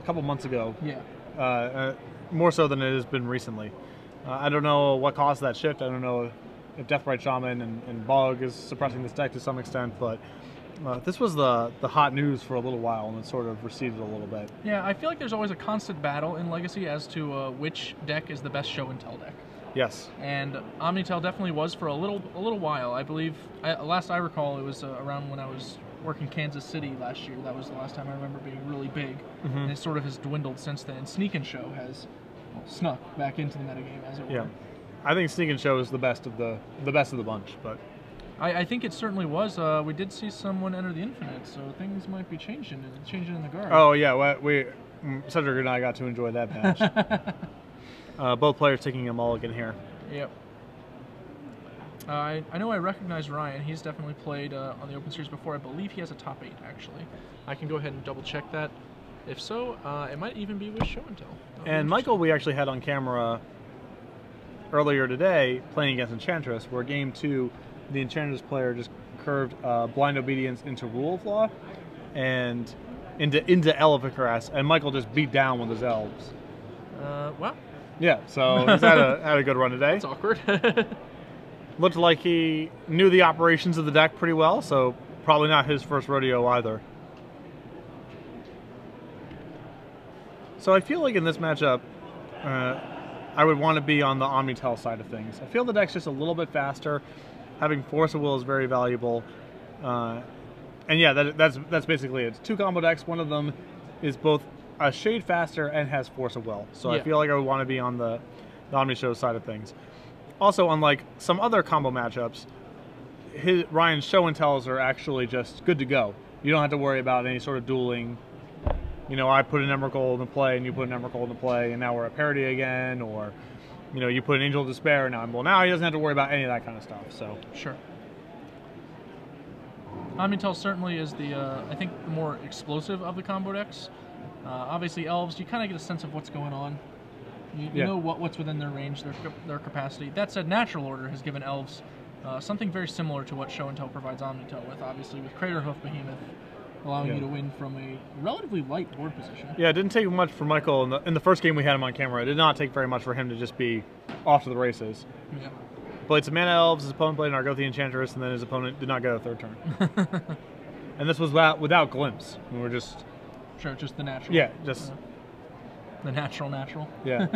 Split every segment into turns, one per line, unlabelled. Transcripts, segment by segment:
couple months ago.
Yeah.
More so than it has been recently. I don't know what caused that shift. I don't know if Deathbright Shaman and Bug is suppressing this deck to some extent, but this was the hot news for a little while, and it sort of receded a little bit.
Yeah, I feel like there's always a constant battle in Legacy as to which deck is the best show and tell deck.
Yes.
And Omnitel definitely was for a little while. I believe, last I recall, it was around when I was working Kansas City last year. That was the last time I remember being really big, and it sort of has dwindled since then. And Sneak and Show has snuck back into the metagame, as it were.
Yeah, I think Sneak and Show is the best of the bunch, but
I think it certainly was. We did see someone enter the Infinite, so things might be changing in the guard.
Oh yeah, Cedric and I got to enjoy that match. Both players taking a mulligan here.
Yep. I know I recognize Ryan. He's definitely played on the Open Series before. I believe he has a top 8, actually. I can go ahead and double check that. If so, it might even be with Show and Tell.
And Michael, we actually had on camera earlier today playing against Enchantress, where game 2, the Enchantress player just curved Blind Obedience into Rule of Law and into Elephant Caress, and Michael just beat down with his elves.
Well.
Yeah, so he's had a good run today.
That's awkward.
Looked like he knew the operations of the deck pretty well, so probably not his first rodeo either. So I feel like in this matchup, I would want to be on the Omnitel side of things. I feel the deck's just a little bit faster. Having Force of Will is very valuable. And yeah, that's basically it. It's 2 combo decks. One of them is both a shade faster and has Force of Will. So yeah. I feel like I would want to be on the Omnishow side of things. Also, unlike some other combo matchups, Ryan's Show and Tells are actually just good to go. You don't have to worry about any sort of dueling. You know, I put an Emrakul into play, and you put an Emrakul into play, and now we're at parity again. Or, you know, you put an Angel of Despair, and now he doesn't have to worry about any of that kind of stuff. So
sure. Omnitel certainly is the, I think, the more explosive of the combo decks. Obviously, Elves, you kind of get a sense of what's going on. You know what's within their range, their capacity. That said, Natural Order has given Elves something very similar to what Show and Tell provides Omnitel with, obviously, with Craterhoof Behemoth allowing you to win from a relatively light board position. Yeah,
it didn't take much for Michael in the first game we had him on camera. It did not take very much for him to just be off to the races.
Yeah.
Played some Mana Elves, his opponent played an Argothian Enchantress, and then his opponent did not get a 3rd turn. And this was without Glimpse. We were just...
Sure, just the natural.
Yeah, just...
The natural.
Yeah.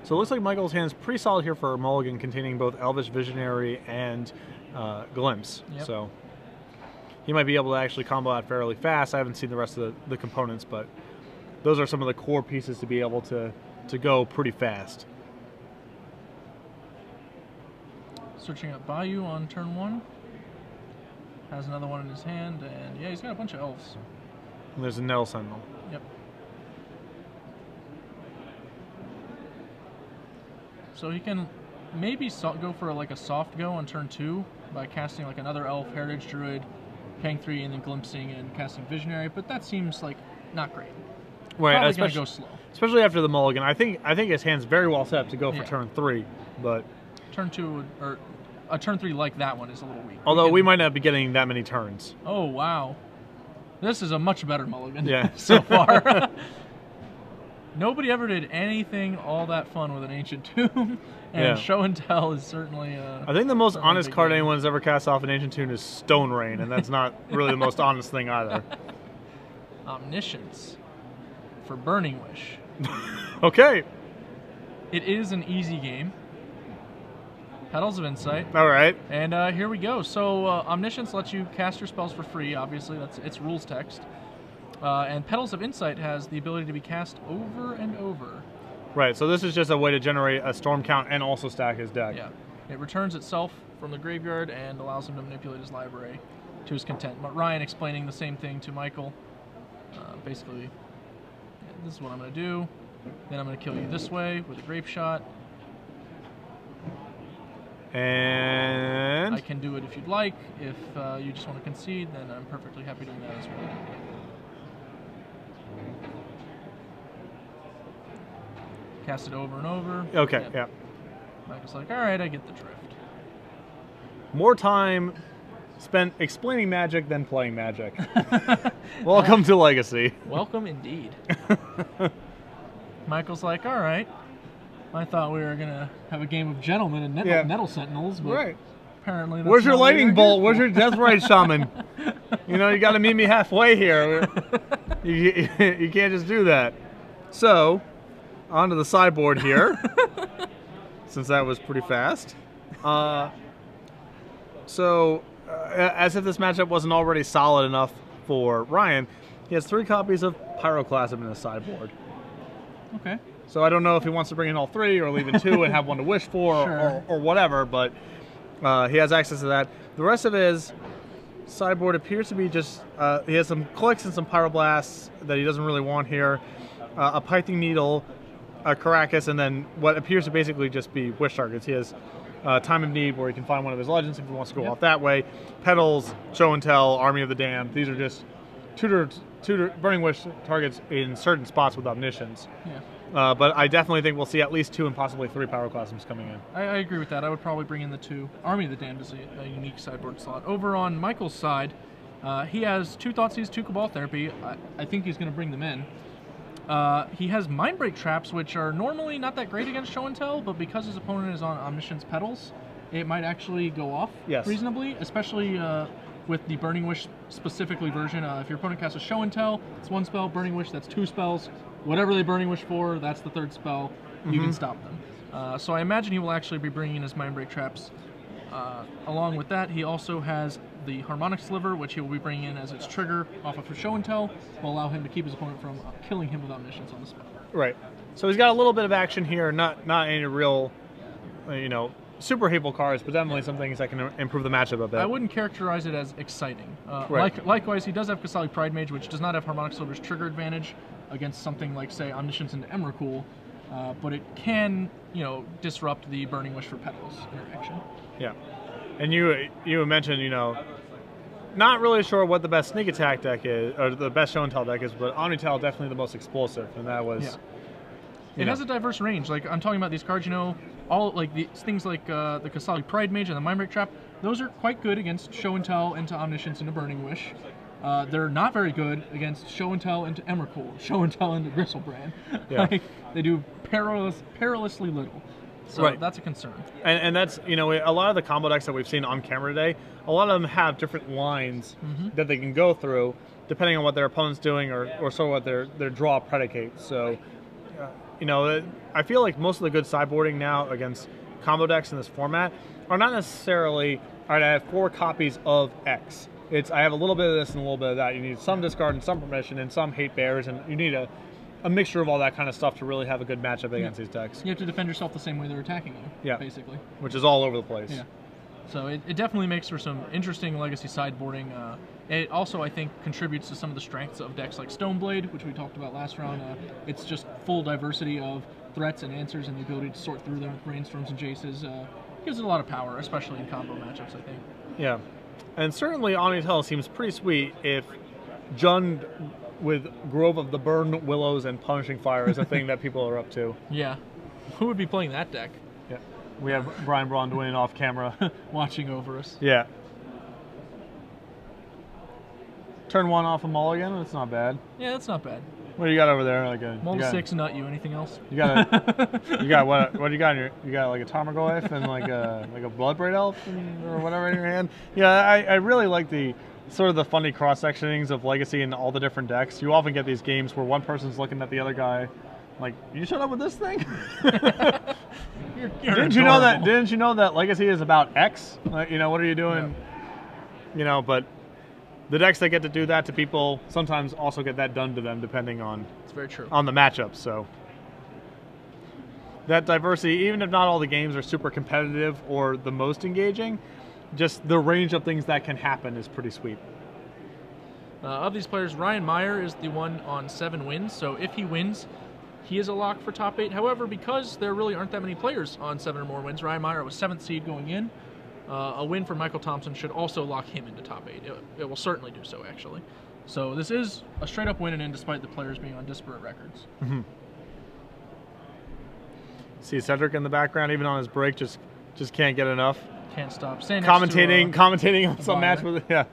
So it looks like Michael's hand's pretty solid here for a mulligan containing both Elvish Visionary and Glimpse.
Yep.
So he might be able to actually combo out fairly fast. I haven't seen the rest of the components, but those are some of the core pieces to be able to go pretty fast.
Searching up Bayou on turn 1. Has another one in his hand, and yeah, he's got a bunch of elves.
And there's a Nettle Sentinel.
Yep. So he can maybe go for like a soft go on turn 2 by casting like another elf, Heritage Druid, paying 3, and then glimpsing and casting Visionary, but that seems like not great.
Right,
probably gonna go slow.
Especially after the mulligan. I think his hand's very well set up to go for turn 3, but
turn 2 or a turn 3 like that one is a little weak.
Although we might not be getting that many turns.
Oh wow, this is a much better mulligan.
Yeah.
So far. Nobody ever did anything all that fun with an Ancient Tomb, and Show and Tell is certainly.
I think the most honest card anyone's ever cast off an Ancient Tomb is Stone Rain, and that's not really the most honest thing either.
Omniscience for Burning Wish.
Okay.
It is an easy game. Petals of Insight.
All right.
And here we go. So Omniscience lets you cast your spells for free. Obviously, that's its rules text. And Petals of Insight has the ability to be cast over and over.
Right, so this is just a way to generate a storm count and also stack his deck.
Yeah. It returns itself from the graveyard and allows him to manipulate his library to his content. But Ryan explaining the same thing to Michael. Basically, this is what I'm going to do. Then I'm going to kill you this way with a Grape Shot.
And...
I can do it if you'd like. If you just want to concede, then I'm perfectly happy doing that as well. Cast it over and over.
Okay, yeah.
Michael's like, all right, I get the drift.
More time spent explaining Magic, then playing Magic. Welcome to Legacy.
Welcome indeed. Michael's like, all right. I thought we were gonna have a game of gentlemen and Nettle Sentinels, but apparently that's
where's your
not what
lightning
you're
bolt?
here
Where's
for.
your Deathrite Shaman? You know, you got to meet me halfway here. You can't just do that. So, onto the sideboard here, since that was pretty fast. As if this matchup wasn't already solid enough for Ryan, he has 3 copies of Pyroclasm in his sideboard.
Okay.
So I don't know if he wants to bring in all 3 or leave in 2 and have one to wish for or whatever, but he has access to that. The rest of his sideboard appears to be just, he has some clicks and some Pyroblasts that he doesn't really want here, a Pithing Needle, a Caracas, and then what appears to basically just be wish targets. He has Time of Need, where he can find one of his legends if he wants to go off that way. Petals, Show and Tell, Army of the Damned. These are just tutor Burning Wish targets in certain spots with Omniscience.
Yeah.
But I definitely think we'll see at least 2 and possibly 3 Pyroclasms coming in.
I agree with that. I would probably bring in the 2. Army of the Damned is a unique sideboard slot. Over on Michael's side, he has 2 Thoughtseize, 2 Cabal Therapy. I think he's going to bring them in. He has Mindbreak Traps, which are normally not that great against Show and Tell, but because his opponent is on Omniscience Petals, it might actually go off reasonably, especially with the Burning Wish specifically version. If your opponent casts a Show and Tell, it's 1 spell. Burning Wish, that's 2 spells. Whatever they Burning Wish for, that's the 3rd spell. You can stop them. So I imagine he will actually be bringing in his Mindbreak Traps. Along with that, he also has the Harmonic Sliver, which he will be bringing in as its trigger off of Show and Tell, will allow him to keep his opponent from killing him with Omniscience on the spell.
Right. So he's got a little bit of action here, not any real, super hateful cards, but definitely some things that can improve the matchup a bit.
I wouldn't characterize it as exciting. Likewise, he does have Kasali Pride Mage, which does not have Harmonic Sliver's trigger advantage against something like, say, Omniscience into Emrakul, but it can, disrupt the Burning Wish for Petals interaction.
Yeah. And you mentioned, not really sure what the best sneak attack deck is, or the best Show and Tell deck is, but Omnitel definitely the most explosive, and that was...
Yeah. It has a diverse range. Like, I'm talking about these cards, all, like, things like the Kasali Pride Mage and the Mindbreak Trap, those are quite good against Show and Tell into Omniscience into Burning Wish. They're not very good against Show and Tell into Emrakul, Show and Tell into Gristlebrand.
Yeah.
They do perilously little. So that's a concern.
And that's, a lot of the combo decks that we've seen on camera today, a lot of them have different lines that they can go through, depending on what their opponent's doing or sort of what their draw predicates. So, I feel like most of the good sideboarding now against combo decks in this format are not necessarily, all right, I have 4 copies of X. It's, I have a little bit of this and a little bit of that. You need some discard and some permission and some hate bears, and you need a mixture of all that kind of stuff to really have a good matchup against these decks.
You have to defend yourself the same way they're attacking you, basically.
Which is all over the place.
Yeah. So it definitely makes for some interesting legacy sideboarding. It also, I think, contributes to some of the strengths of decks like Stoneblade, which we talked about last round. It's just full diversity of threats and answers and the ability to sort through them with Brainstorms and Jaces. Gives it a lot of power, especially in combo matchups, I think.
Yeah. And certainly Omnitel seems pretty sweet if Jund with Grove of the Burn Willows and Punishing Fire is a thing that people are up to.
Yeah. Who would be playing that deck?
Yeah. We have Brian Braun doing it off camera.
Watching over us.
Yeah. Turn 1 off a mulligan, that's not bad.
Yeah, that's not bad.
What do you got over there? Like a
Mull 6, nut you. Anything else?
You got what do you got in your, you got like a Tarmogoyf and like a Bloodbraid Elf or whatever in your hand? Yeah, I really like the sort of the funny cross-sectionings of Legacy and all the different decks. You often get these games where one person's looking at the other guy like, you showed up with this thing? Didn't you know that Legacy is about X? What are you doing? Yeah. But the decks that get to do that to people sometimes also get that done to them, depending on
it's very true
on the matchup. So that diversity, even if not all the games are super competitive or the most engaging, just the range of things that can happen is pretty sweet.
Of these players, Ryan Meier is the one on 7 wins. So if he wins, he is a lock for top 8. However, because there really aren't that many players on 7 or more wins, Ryan Meier was 7th seed going in. A win for Michael Thompson should also lock him into top 8. It will certainly do so, actually. So this is a straight-up win and in, despite the players being on disparate records.
Mm-hmm. See Cedric in the background, even on his break, just can't get enough.
Can't stop. Staying
Commentating on some
Meier.
match with yeah.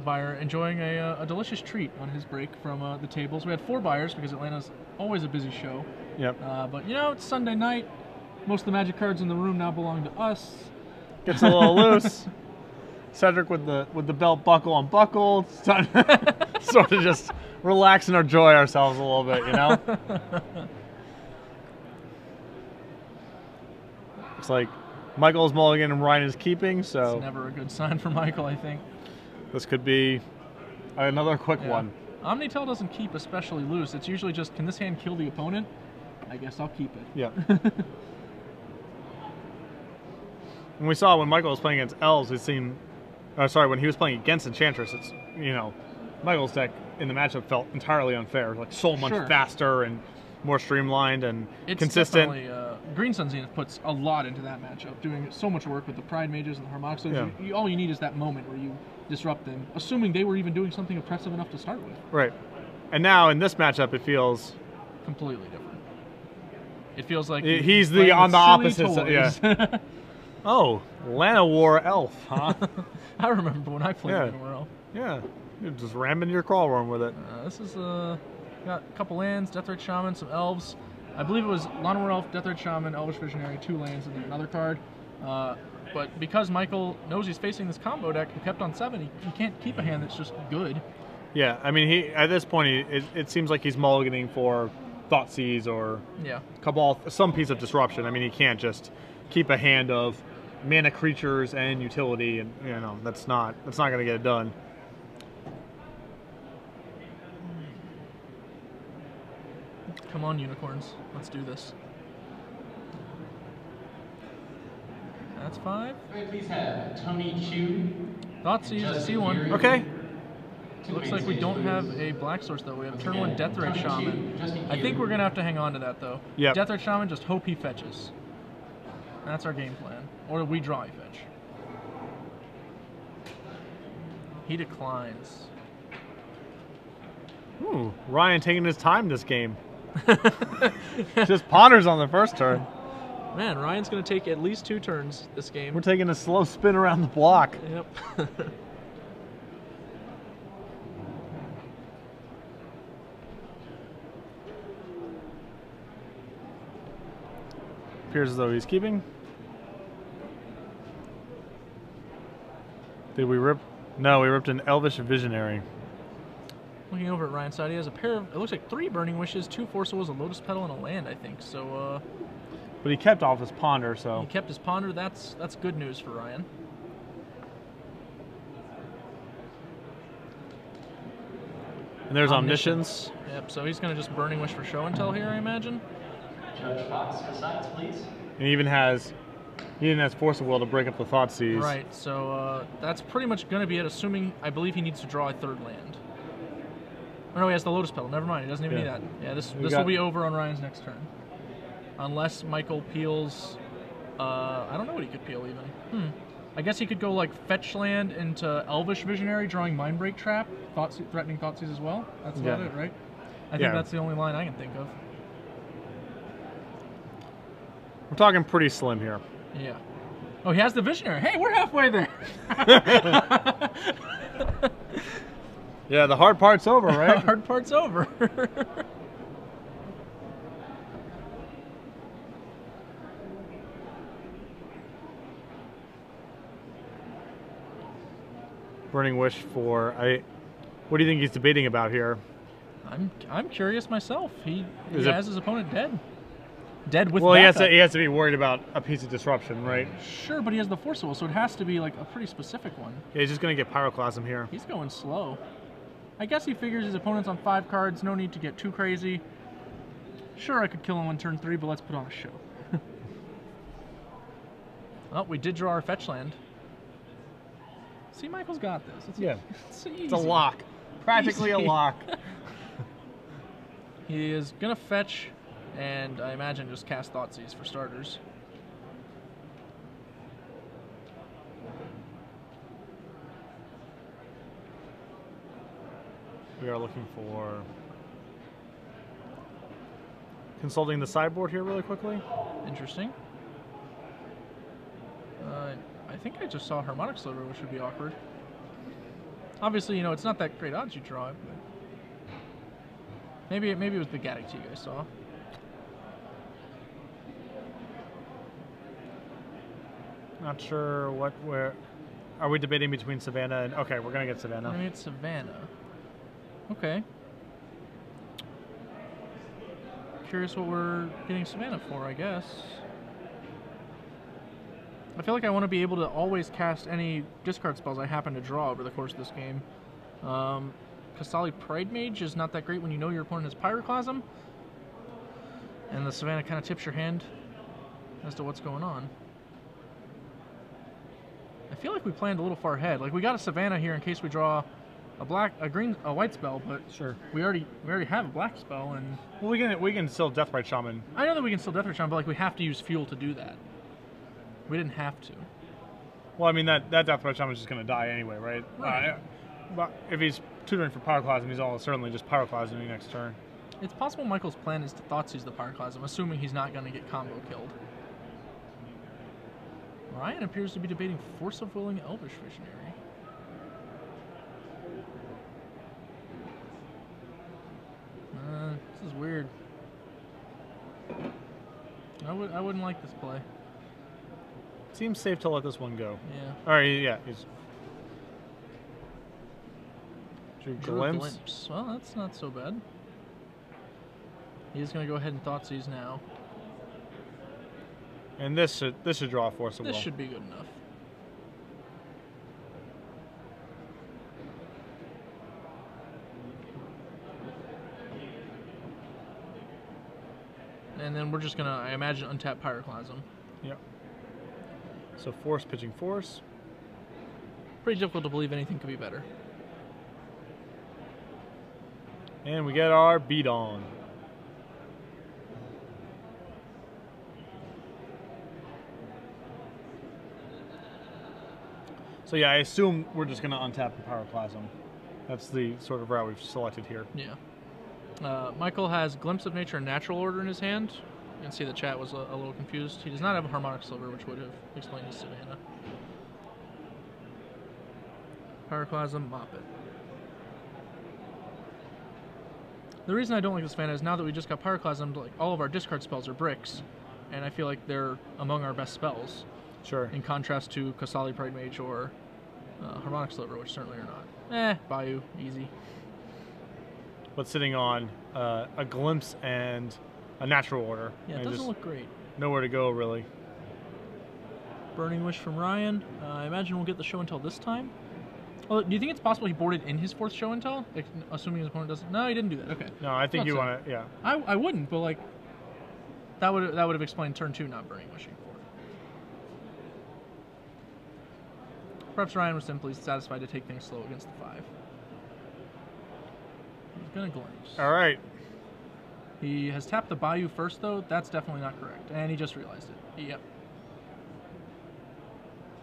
Meier enjoying a delicious treat on his break from the tables. We had 4 buyers because Atlanta's always a busy show.
Yep.
But you know, it's Sunday night. Most of the Magic cards in the room now belong to us.
Gets a little loose. Cedric with the belt buckle unbuckled. It's time to sort of just relax and enjoy ourselves a little bit, you know? Looks like Michael is mulligan and Ryan is keeping, so...
It's never a good sign for Michael, I think.
This could be another quick one.
Omnitel doesn't keep especially loose. It's usually just, can this hand kill the opponent? I guess I'll keep it.
Yeah. When we saw when Michael was playing against elves, it seemed... when he was playing against Enchantress, it's, you know, Michael's deck in the matchup felt entirely unfair. Like, so much faster and more streamlined and consistent.
Green Sun Zenith puts a lot into that matchup, doing so much work with the Pride Mages and the Harmonics. So all you need is that moment where you disrupt them, assuming they were even doing something oppressive enough to start with.
Right. And now in this matchup, it feels...
completely different. It feels like...
he's on the opposite side. Yeah. Oh, Llanowar Elf, huh?
I remember when I played Llanowar Elf.
Yeah, you're just ramming your crawl worm with it.
This is got a couple lands, Deathrite Shaman, some elves. I believe it was Llanowar Elf, Deathrite Shaman, Elvish Visionary, 2 lands, and then another card. But because Michael knows he's facing this combo deck and kept on 7, he can't keep a hand that's just good.
Yeah, I mean, at this point, it seems like he's mulliganing for Thoughtseize or some piece of disruption. I mean, he can't just keep a hand of mana creatures and utility, and you know that's not going to get it done.
Come on, unicorns, let's do this. That's 5.
Please have Tony Chu.
Thoughtseize, C1.
Okay.
Looks like we don't have a black source though. We have turn 1 Deathrite Shaman. I think we're gonna have to hang on to that though.
Yeah.
Deathrite Shaman, just hope he fetches. That's our game plan. Or we draw a fetch. He declines.
Ooh, Ryan taking his time this game. Just ponders on the first turn.
Man, Ryan's going to take at least 2 turns this game.
We're taking a slow spin around the block.
Yep.
Appears as though he's keeping. Did we rip? No, we ripped an Elvish Visionary.
Looking over at Ryan's side, he has a pair of, it looks like 3 Burning Wishes, 2 Force Wills, a Lotus Petal, and a land, I think. So,
but he kept off his Ponder, so...
He kept his Ponder. That's good news for Ryan.
And there's Omniscience.
Yep, so he's going to just Burning Wish for show and tell here, I imagine.
Judge Fox for sides, please.
And he even has Force of Will to break up the Thoughtseize.
Right, so that's pretty much going to be it, assuming, I believe he needs to draw a 3rd land. Oh no, he has the Lotus Petal. Never mind, he doesn't even need that. Yeah, this will be over on Ryan's next turn. Unless Michael peels... I don't know what he could peel, even. I guess he could go, like, fetch land into Elvish Visionary, drawing Mindbreak Trap, threatening Thoughtseize as well. That's about it, right? I think that's the only line I can think of.
We're talking pretty slim here.
Yeah. Oh, he has the Visionary. Hey, we're halfway there.
Yeah, the hard part's over, right?
The hard part's over.
Burning Wish for... What do you think he's debating about here?
I'm curious myself. He has his opponent dead. Dead with
Well, he
backup.
has to be worried about a piece of disruption, right?
Sure, but he has the Force of Will, so it has to be like a pretty specific one.
Yeah, he's just going to get Pyroclasm here.
He's going slow. I guess he figures his opponent's on 5 cards, no need to get too crazy. Sure, I could kill him on turn 3, but let's put on a show. Oh, we did draw our fetch land. See, Michael's got this.
It's a lock. Practically a lock.
He is going to fetch, and I imagine just cast Thoughtseize for starters.
We are looking for... Consulting the sideboard here really quickly.
Interesting. think I just saw Harmonic Sliver, which would be awkward. Obviously, it's not that great odds you draw it, but maybe it was the Gaddock you guys saw.
Not sure where. Are we debating between Savannah and... Okay, we're going to get Savannah.
We're going to get Savannah. Okay. Curious what we're getting Savannah for, I guess. I feel like I want to be able to always cast any discard spells I happen to draw over the course of this game. Kasali Pride Mage is not that great when you know your opponent has Pyroclasm. And the Savannah kind of tips your hand as to what's going on. I feel like we planned a little far ahead. Like, we got a Savannah here in case we draw a white spell, but
sure,
we already have a black spell, and
well, we can still Deathrite Shaman.
I know that we can still Deathrite Shaman, but like we have to use fuel to do that. We didn't have to.
Well, I mean that Deathrite Shaman is just going to die anyway, right?
Right.
But if he's tutoring for Pyroclasm, he's almost certainly just Pyroclasming next turn.
It's possible Michael's plan is to Thoughtseize the Pyroclasm, assuming he's not going to get combo killed. Ryan appears to be debating Force of Willing Elvish Visionary. This is weird. I wouldn't like this play.
Seems safe to let this one go.
Yeah.
All right, yeah. He's
Drew
Glimpse.
Well, that's not so bad. He's going to go ahead and Thoughtseize now.
And this should draw a Force of Will.
This should be good enough. And then we're just going to, I imagine, untap Pyroclasm.
Yep. So Force pitching Force.
Pretty difficult to believe anything could be better.
And we get our beat on. So yeah, I assume we're just going to untap the Pyroclasm. That's the sort of route we've selected here.
Yeah. Michael has Glimpse of Nature and Natural Order in his hand. You can see the chat was a little confused. He does not have a Harmonic Sliver, which would have explained his Savannah. Pyroclasm, mop it. The reason I don't like this Savannah is now that we just got Pyroclasm, like all of our discard spells are bricks, and I feel like they're among our best spells.
Sure.
In contrast to Kasali Pride Mage or Harmonic Sliver, which certainly are not. Bayou, easy.
But sitting on a Glimpse and a Natural Order.
Yeah, it doesn't look great.
Nowhere to go, really.
Burning Wish from Ryan. I imagine we'll get the show and tell this time. Oh, do you think it's possible he boarded in his fourth show and tell? Like, assuming his opponent doesn't? No, he didn't do that. Okay.
No, I think you want to, yeah.
I wouldn't, but like, that would have explained turn 2 not Burning Wishing. Perhaps Ryan was simply satisfied to take things slow against the 5. He's gonna Glimpse.
All right.
He has tapped the Bayou first, though. That's definitely not correct, and he just realized it. Yep.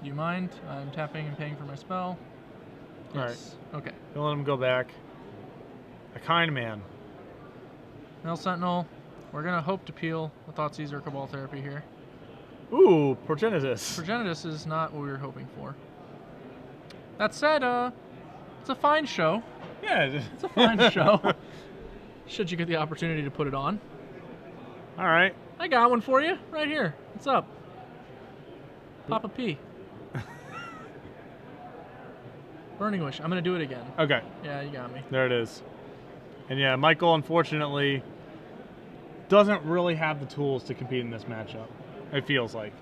Do you mind? I'm tapping and paying for my spell. Yes. All right. Okay.
Don't let him go back. A kind man.
Mel Sentinel. We're gonna hope to peel the Thoughtseize or Cabal Therapy here.
Ooh, Progenitus.
Progenitus is not what we were hoping for. That said, it's a fine show.
Yeah.
It's a fine show. Should you get the opportunity to put it on.
All right.
I got one for you right here. What's up? Papa P. Burning Wish. I'm going to do it again.
Okay.
Yeah, you got me.
There it is. And yeah, Michael, unfortunately, doesn't really have the tools to compete in this matchup, it feels like.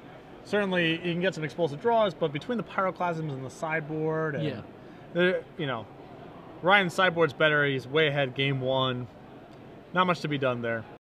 Certainly, you can get some explosive draws, but between the Pyroclasms and the sideboard, and you know, Ryan's sideboard's better. He's way ahead game 1. Not much to be done there.